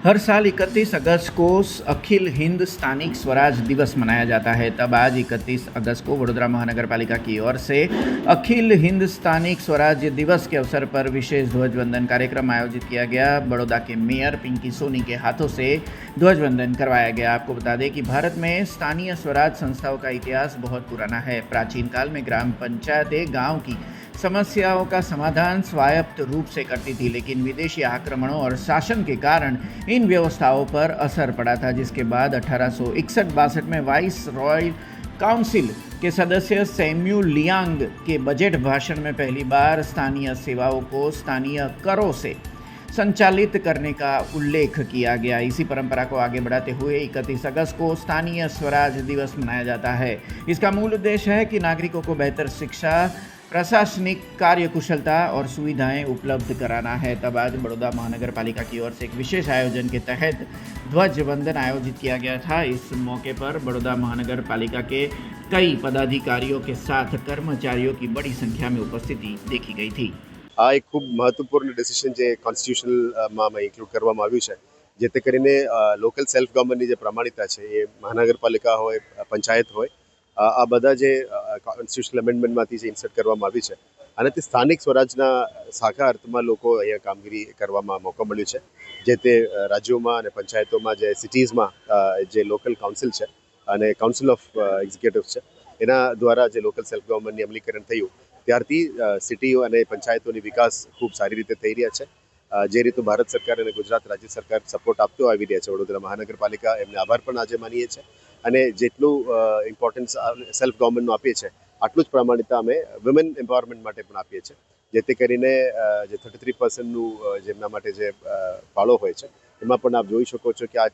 हर साल 31 अगस्त को अखिल हिंद स्थानिक स्वराज दिवस मनाया जाता है। तब आज 31 अगस्त को वडोदरा महानगर पालिका की ओर से अखिल हिंद स्थानिक स्वराज दिवस के अवसर पर विशेष ध्वजवंदन कार्यक्रम आयोजित किया गया। बड़ौदा के मेयर पिंकी सोनी के हाथों से ध्वजवंदन करवाया गया। आपको बता दें कि भारत में स्थानीय स्वराज संस्थाओं का इतिहास बहुत पुराना है। प्राचीन काल में ग्राम पंचायतें गाँव की समस्याओं का समाधान स्वायत्त रूप से करती थी, लेकिन विदेशी आक्रमणों और शासन के कारण इन व्यवस्थाओं पर असर पड़ा था, जिसके बाद 1861-62 में वाइस रॉयल काउंसिल के सदस्य सैम्यूल लियांग के बजट भाषण में पहली बार स्थानीय सेवाओं को स्थानीय करों से संचालित करने का उल्लेख किया गया। इसी परंपरा को आगे बढ़ाते हुए 31 अगस्त को स्थानीय स्वराज दिवस मनाया जाता है। इसका मूल उद्देश्य है कि नागरिकों को बेहतर शिक्षा, प्रशासनिक कार्यकुशलता और सुविधाएं उपलब्ध कराना है। तब आज बड़ौदा महानगर पालिका की ओर से एक विशेष आयोजन के तहत ध्वजवंदन आयोजित किया गया था। इस मौके पर बड़ौदा महानगर पालिका के कई पदाधिकारियों के साथ कर्मचारियों की बड़ी संख्या में उपस्थिति देखी गई थी। આ એક ખૂબ મહત્વપૂર્ણ ડિસિઝન જે કોન્સ્ટિટ્યુશનલમાં ઇન્ક્લુડ કરવામાં આવ્યું છે, જેથી કરીને લોકલ સેલ્ફ ગવર્નમેન્ટની જે પ્રમાણિકતા છે એ મહાનગરપાલિકા હોય, પંચાયત હોય, આ બધા જે કોન્સ્ટિટ્યુશનલ અમેન્ડમેન્ટમાંથી જે ઇન્સર્ટ કરવામાં આવી છે અને તે સ્થાનિક સ્વરાજના સાચા અર્થમાં લોકો અહીંયા કામગીરી કરવામાં મોકો મળ્યો છે। જે તે રાજ્યોમાં અને પંચાયતોમાં જે સિટીઝમાં જે લોકલ કાઉન્સિલ છે અને કાઉન્સિલ ઓફ એક્ઝિક્યુટિવ્સ છે એના દ્વારા જે લોકલ સેલ્ફ ગવર્નમેન્ટની અમલીકરણ થયું ત્યારથી સિટીઓ અને પંચાયતોની વિકાસ ખૂબ સારી રીતે થઈ રહ્યા છે। જે રીતનું ભારત સરકાર અને ગુજરાત રાજ્ય સરકાર સપોર્ટ આપતો આવી રહ્યા છે, વડોદરા મહાનગરપાલિકા એમને આભાર પણ આજે માનીએ છીએ અને જેટલું ઇમ્પોર્ટન્સ સેલ્ફ ગવર્નમેન્ટનું આપીએ છીએ આટલું જ પ્રમાણિકતા અમે વુમેન એમ્પાવરમેન્ટ માટે પણ આપીએ છીએ, જેથી કરીને જે 33%નું જેમના માટે જે ફાળો હોય છે એમાં પણ આપ જોઈ શકો છો કે આ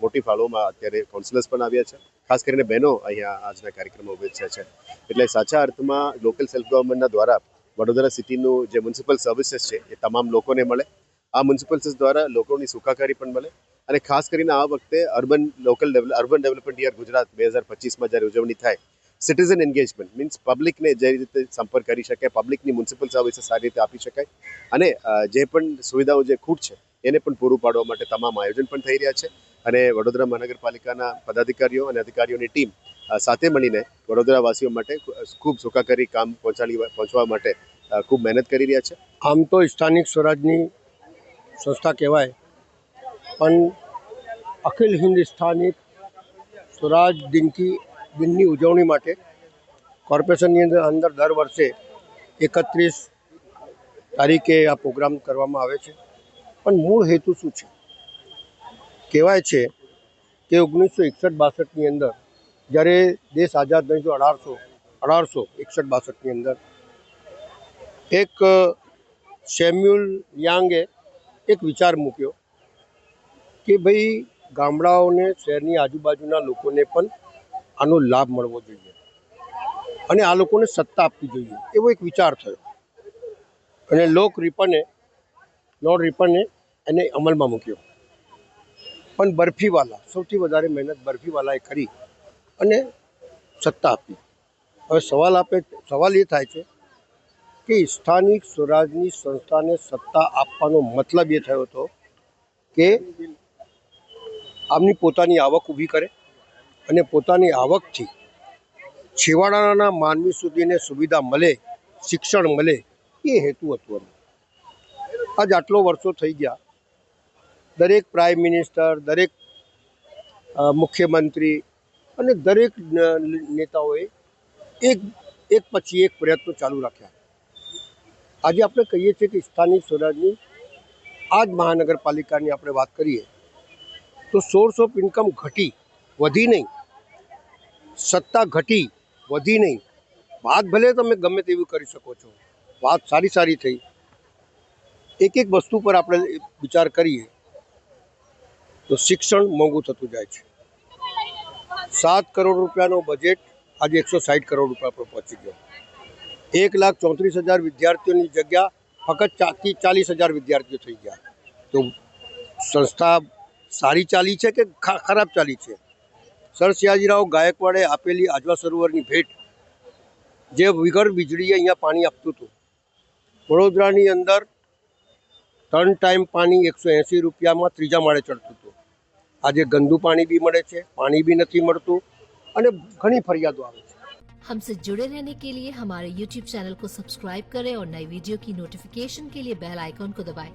મોટી ફાળોમાં અત્યારે કાઉન્સિલર્સ પણ આવ્યા છે, ખાસ કરીને બહેનો અહીંયા આજના કાર્યક્રમમાં ઉપસ્થિત છે। એટલે સાચા અર્થમાં લોકલ સેલ્ફ ગવર્નમેન્ટના દ્વારા વડોદરા સિટીનું જે મ્યુનિસિપલ સર્વિસીસ છે એ તમામ લોકોને મળે। આ મ્યુનિસિપલ્સીસ દ્વારા લોકોની સુખાકારી પણ મળે અને ખાસ કરીને આ વખતે અર્બન ડેવલપમેન્ટ યર ગુજરાત 2025માં જ્યારે ઉજવણી થાય, સિટીઝન એન્ગેજમેન્ટ મીન્સ પબ્લિકને જે રીતે સંપર્ક કરી શકાય, પબ્લિકની મ્યુનિસિપલ સર્વિસીસ સારી રીતે આપી શકાય અને જે પણ સુવિધાઓ જે ખૂટ છે એને પણ પૂરું પાડવા માટે તમામ આયોજન પણ થઈ રહ્યા છે અને વડોદરા મહાનગરપાલિકાના પદાધિકારીઓ અને અધિકારીઓની ટીમ સાથે મળીને વડોદરાવાસીઓ માટે ખૂબ સુખાકારી કામ પહોંચવા માટે ખૂબ મહેનત કરી રહ્યા છે। આમ તો સ્થાનિક સ્વરાજની સંસ્થા કહેવાય, પણ અખિલ હિન્દ સ્થાનિક સ્વરાજ દિનની ઉજવણી માટે કોર્પોરેશનની અંદર દર વર્ષે 31 તારીખે આ પ્રોગ્રામ કરવામાં આવે છે। પણ મૂળ હેતુ શું છે? કહેવાય છે કે 1961-62ની અંદર જ્યારે દેશ આઝાદ થઈ ગયો, 1861-62ની અંદર એક સેમ્યુઅલ લિयांગે એક વિચાર મૂક્યો કે ભાઈ ગામડાઓને, શહેરની આજુબાજુના લોકોને પણ આનો લાભ મળવો જોઈએ અને આ લોકોને સત્તા આપવી જોઈએ, એવો એક વિચાર થયો અને લોર્ડ રિપને એને અમલમાં મૂક્યો। પણ બરફીવાલા સૌથી વધારે મહેનત બરફીવાલાએ કરી અને સત્તા આપી। હવે સવાલ એ થાય છે કે સ્થાનિક સ્વરાજની સંસ્થાને સત્તા આપવાનો મતલબ એ થયો હતો કે આમની પોતાની આવક ઊભી કરે અને પોતાની આવકથી છેવાડાના માનવી સુધીને સુવિધા મળે, શિક્ષણ મળે, એ હેતુ હતું। આજ આટલો વર્ષો થઈ ગયા, દરેક પ્રાઇમ મિનિસ્ટર, દરેક મુખ્યમંત્રી અને દરેક નેતાઓએ એક પછી એક પ્રયત્નો ચાલુ રાખ્યા। આજે આપણે કહીએ છીએ કે સ્થાનિક સ્વરાજની આ જ મહાનગરપાલિકાની આપણે વાત કરીએ તો સોર્સ ઓફ ઇન્કમ ઘટી, વધી નહીં, સત્તા ઘટી, વધી નહીં। વાત ભલે તમે ગમે તેવી કરી શકો છો, વાત સારી થઈ, એક વસ્તુ પર આપણે વિચાર કરીએ તો શિક્ષણ મોંઘું થતું જાય છે। 7 કરોડ રૂપિયાનો બજેટ આજે 160 કરોડ રૂપિયા પર પહોંચી ગયો। 1,34,000 વિદ્યાર્થીઓની જગ્યા ફક્ત 40,000 વિદ્યાર્થીઓ થઈ ગયા। તો સંસ્થા સારી ચાલી છે કે ખરાબ ચાલી છે? સર સયાજીરાવ ગાયકવાડે આપેલી આજવા સરોવરની ભેટ, જે વગર વીજળીએ અહીંયા પાણી આપતું હતું, વડોદરાની અંદર 3 ટાઈમ પાણી 180 રૂપિયામાં ત્રીજા માળે ચડતું હતું. આજે ગંદુ પાણી બી મળે છે, પાણી બી નથી મળતું અને ઘણી ફરિયાદો આવે છે. हमसे जुड़े रहने के लिए हमारे YouTube चैनल को सब्सक्राइब करें और नई वीडियो की नोटिफिकेशन के लिए बेल आइकॉन को दबाएं